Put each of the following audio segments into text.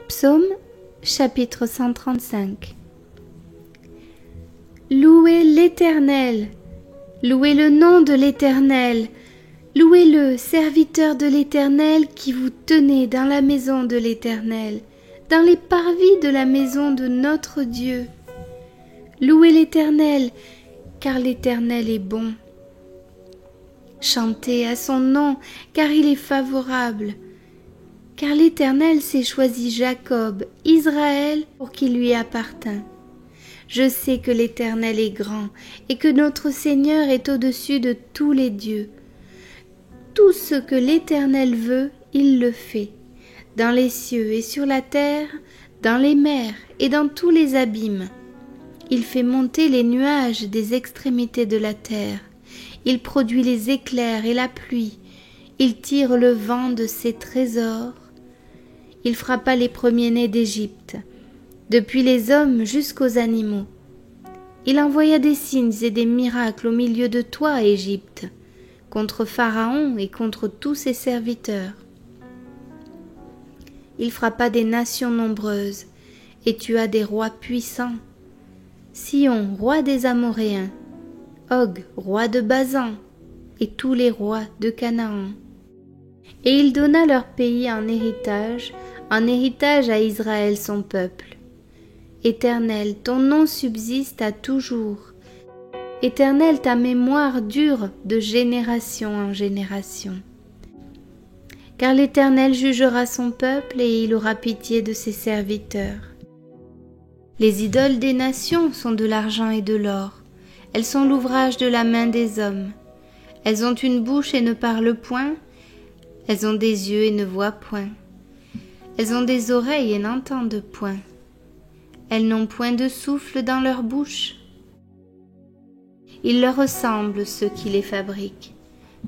Psaume chapitre 135. Louez l'Éternel, louez le nom de l'Éternel, louez-le, serviteurs de l'Éternel, qui vous tenez dans la maison de l'Éternel, dans les parvis de la maison de notre Dieu. Louez l'Éternel, car l'Éternel est bon. Chantez à son nom, car il est favorable. Car l'Éternel s'est choisi Jacob, Israël, pour qu'il lui appartînt. Je sais que l'Éternel est grand et que notre Seigneur est au-dessus de tous les dieux. Tout ce que l'Éternel veut, il le fait, dans les cieux et sur la terre, dans les mers et dans tous les abîmes. Il fait monter les nuages des extrémités de la terre. Il produit les éclairs et la pluie. Il tire le vent de ses trésors. Il frappa les premiers-nés d'Égypte, depuis les hommes jusqu'aux animaux. Il envoya des signes et des miracles au milieu de toi, Égypte, contre Pharaon et contre tous ses serviteurs. Il frappa des nations nombreuses et tua des rois puissants. Sion, roi des Amoréens, Og, roi de Basan, et tous les rois de Canaan. Et il donna leur pays en héritage à Israël son peuple. Éternel, ton nom subsiste à toujours. Éternel, ta mémoire dure de génération en génération. Car l'Éternel jugera son peuple et il aura pitié de ses serviteurs. Les idoles des nations sont de l'argent et de l'or. Elles sont l'ouvrage de la main des hommes. Elles ont une bouche et ne parlent point. Elles ont des yeux et ne voient point. Elles ont des oreilles et n'entendent point. Elles n'ont point de souffle dans leur bouche. Il leur ressemble ceux qui les fabriquent,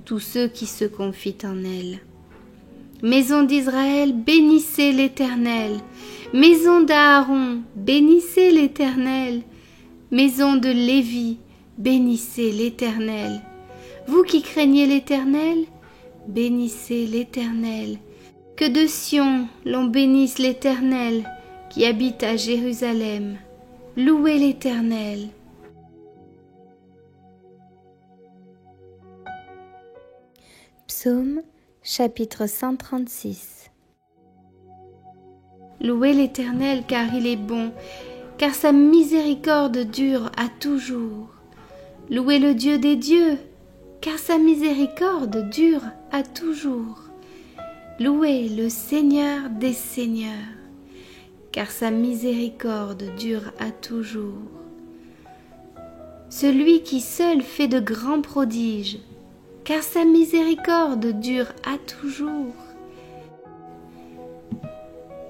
tous ceux qui se confient en elles. Maison d'Israël, bénissez l'Éternel. Maison d'Aaron, bénissez l'Éternel. Maison de Lévi, bénissez l'Éternel. Vous qui craignez l'Éternel, bénissez l'Éternel. Que de Sion l'on bénisse l'Éternel, qui habite à Jérusalem. Louez l'Éternel. Psaume chapitre 136. Louez l'Éternel car il est bon, car sa miséricorde dure à toujours. Louez le Dieu des dieux, car sa miséricorde dure à toujours. Louez le Seigneur des seigneurs, car sa miséricorde dure à toujours. Celui qui seul fait de grands prodiges, car sa miséricorde dure à toujours.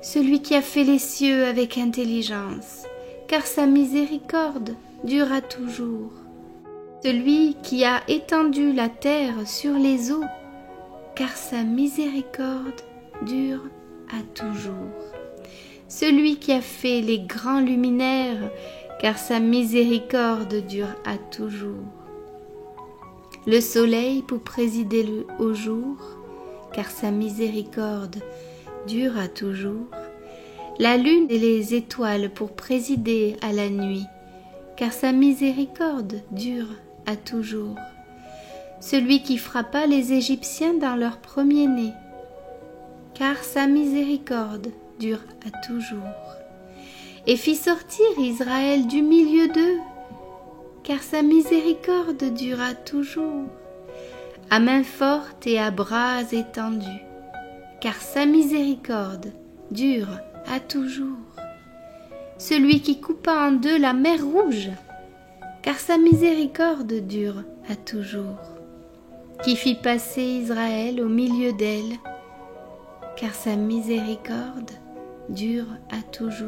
Celui qui a fait les cieux avec intelligence, car sa miséricorde dure à toujours. Celui qui a étendu la terre sur les eaux, car sa miséricorde dure à toujours. Celui qui a fait les grands luminaires, car sa miséricorde dure à toujours. Le soleil pour présider au jour, car sa miséricorde dure à toujours. La lune et les étoiles pour présider à la nuit, car sa miséricorde dure à toujours. Celui qui frappa les Égyptiens dans leur premier-né, car sa miséricorde dure à toujours. Et fit sortir Israël du milieu d'eux, car sa miséricorde dure à toujours. À main forte et à bras étendus, car sa miséricorde dure à toujours. Celui qui coupa en deux la mer Rouge, car sa miséricorde dure à toujours. Qui fit passer Israël au milieu d'elle, car sa miséricorde dure à toujours.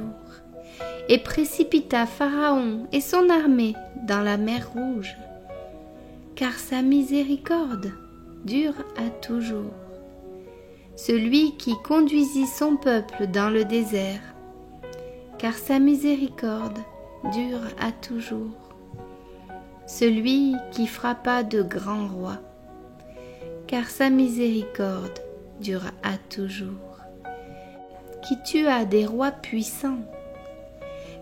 Et précipita Pharaon et son armée dans la mer Rouge, car sa miséricorde dure à toujours. Celui qui conduisit son peuple dans le désert, car sa miséricorde dure à toujours. Celui qui frappa de grands rois, car sa miséricorde dure à toujours. qui tua des rois puissants,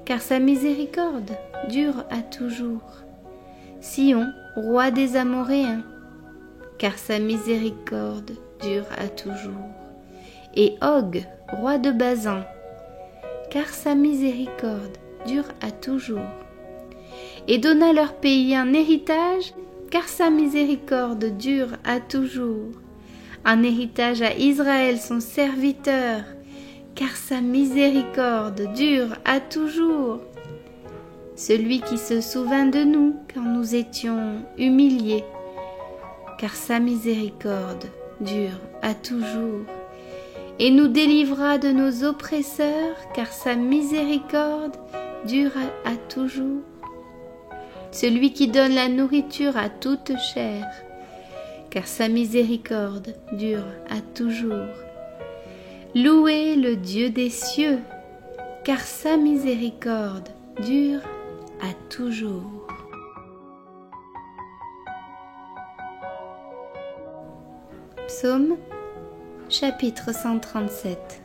car sa miséricorde dure à toujours. Sion, roi des Amoréens, car sa miséricorde dure à toujours. Et Og, roi de Basan, car sa miséricorde dure à toujours. Et donna leur pays en héritage, car sa miséricorde dure à toujours. En héritage à Israël son serviteur, car sa miséricorde dure à toujours. Celui qui se souvint de nous quand nous étions humiliés, car sa miséricorde dure à toujours. Et nous délivra de nos oppresseurs, car sa miséricorde dure à toujours. Celui qui donne la nourriture à toute chair, car sa miséricorde dure à toujours. Louez le Dieu des cieux, car sa miséricorde dure à toujours. Psaume chapitre 137.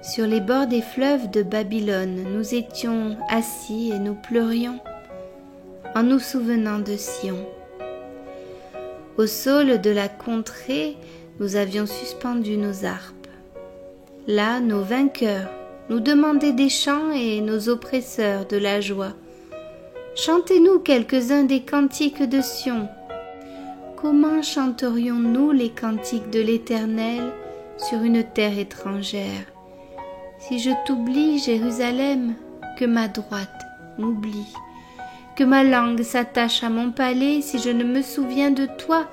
Sur les bords des fleuves de Babylone, nous étions assis et nous pleurions en nous souvenant de Sion. Au saule de la contrée, nous avions suspendu nos harpes. Là, nos vainqueurs nous demandaient des chants et nos oppresseurs de la joie. Chantez-nous quelques-uns des cantiques de Sion. Comment chanterions-nous les cantiques de l'Éternel sur une terre étrangère? Si je t'oublie, Jérusalem, que ma droite m'oublie, que ma langue s'attache à mon palais, si je ne me souviens de toi,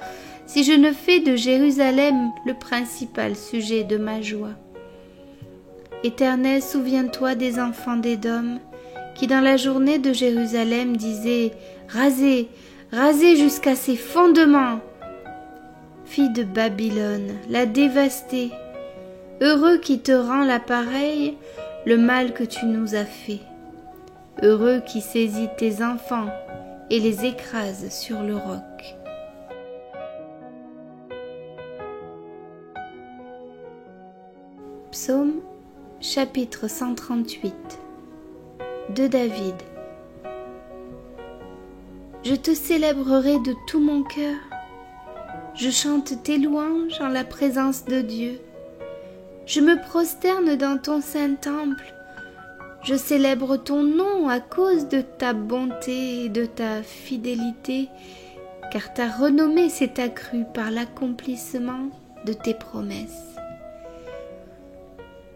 si je ne fais de Jérusalem le principal sujet de ma joie. Éternel, souviens-toi des enfants d'Édom, qui dans la journée de Jérusalem disaient « Rasez, rasez jusqu'à ses fondements !» Fille de Babylone, la dévastée, heureux qui te rend l'appareil, le mal que tu nous as fait. Heureux qui saisit tes enfants et les écrase sur le roc. Psaume chapitre 138 de David. Je te célébrerai de tout mon cœur. Je chante tes louanges en la présence de Dieu. Je me prosterne dans ton saint temple. Je célèbre ton nom à cause de ta bonté et de ta fidélité, car ta renommée s'est accrue par l'accomplissement de tes promesses.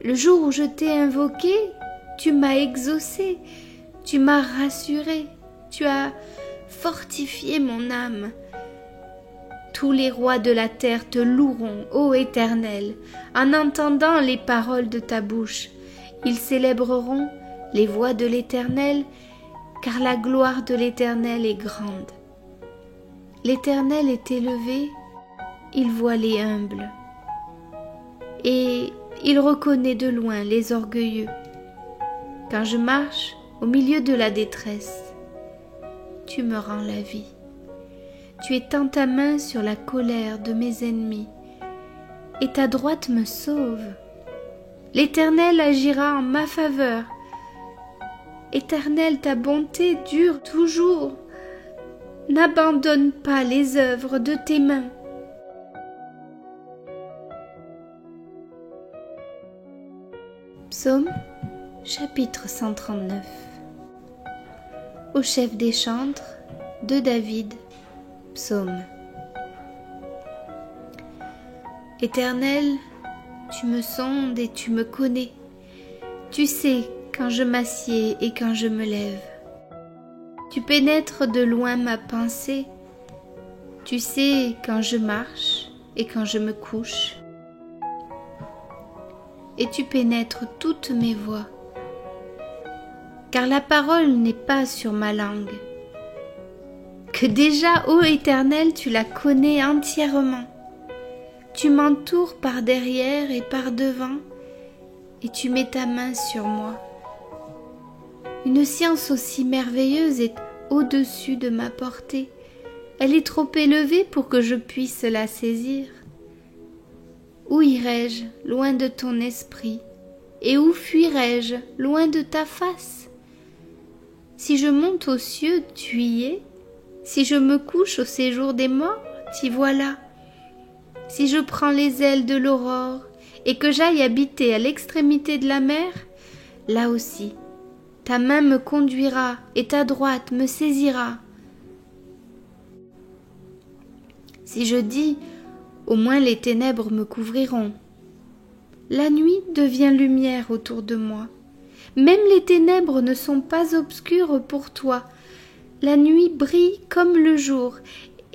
Le jour où je t'ai invoqué, tu m'as exaucé, tu m'as rassuré, tu as fortifié mon âme. Tous les rois de la terre te loueront, ô Éternel, en entendant les paroles de ta bouche. Ils célébreront les voies de l'Éternel, car la gloire de l'Éternel est grande. L'Éternel est élevé, il voit les humbles, et il reconnaît de loin les orgueilleux. Quand je marche au milieu de la détresse, tu me rends la vie. Tu étends ta main sur la colère de mes ennemis, et ta droite me sauve. L'Éternel agira en ma faveur. Éternel, ta bonté dure toujours. N'abandonne pas les œuvres de tes mains. Psaume chapitre 139. Au chef des chantres de David. Psaume. Éternel, tu me sondes et tu me connais. Tu sais quand je m'assieds et quand je me lève. Tu pénètres de loin ma pensée. Tu sais quand je marche et quand je me couche. Et tu pénètres toutes mes voies. Car la parole n'est pas sur ma langue. Que déjà, ô Éternel, tu la connais entièrement. Tu m'entoures par derrière et par devant, et tu mets ta main sur moi. Une science aussi merveilleuse est au-dessus de ma portée. Elle est trop élevée pour que je puisse la saisir. Où irai-je loin de ton esprit? Et où fuirai-je loin de ta face? Si je monte aux cieux, tu y es. Si je me couche au séjour des morts, t'y voilà. Si je prends les ailes de l'aurore et que j'aille habiter à l'extrémité de la mer, là aussi, ta main me conduira et ta droite me saisira. Si je dis, au moins les ténèbres me couvriront, la nuit devient lumière autour de moi. Même les ténèbres ne sont pas obscures pour toi. La nuit brille comme le jour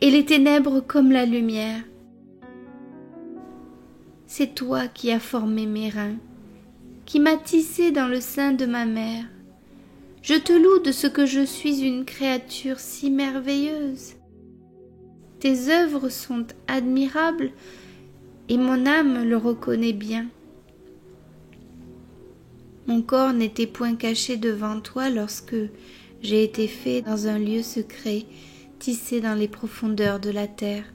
et les ténèbres comme la lumière. C'est toi qui as formé mes reins, qui m'as tissé dans le sein de ma mère. Je te loue de ce que je suis une créature si merveilleuse. Tes œuvres sont admirables et mon âme le reconnaît bien. Mon corps n'était point caché devant toi lorsque j'ai été fait dans un lieu secret, tissé dans les profondeurs de la terre.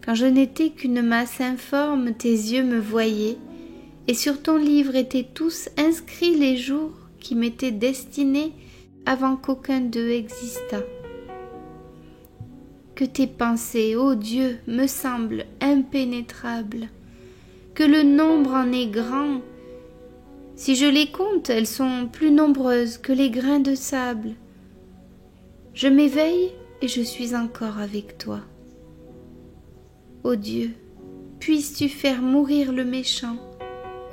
Quand je n'étais qu'une masse informe, tes yeux me voyaient, et sur ton livre étaient tous inscrits les jours qui m'étaient destinés avant qu'aucun d'eux existât. Que tes pensées, ô Dieu, me semblent impénétrables, que le nombre en est grand. Si je les compte, elles sont plus nombreuses que les grains de sable. Je m'éveille et je suis encore avec toi. Ô Dieu, puisses-tu faire mourir le méchant?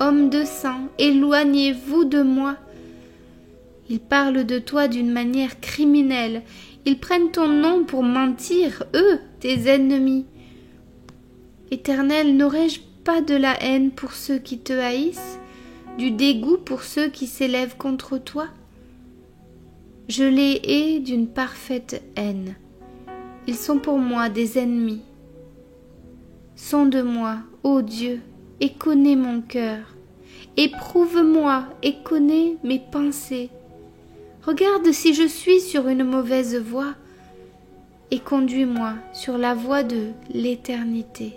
Homme de sang, éloignez-vous de moi. Ils parlent de toi d'une manière criminelle. Ils prennent ton nom pour mentir, eux, tes ennemis. Éternel, n'aurais-je pas de la haine pour ceux qui te haïssent, du dégoût pour ceux qui s'élèvent contre toi? Je les hais d'une parfaite haine. Ils sont pour moi des ennemis. Sonde-moi, ô Dieu, et connais mon cœur. Éprouve-moi et connais mes pensées. Regarde si je suis sur une mauvaise voie et conduis-moi sur la voie de l'éternité.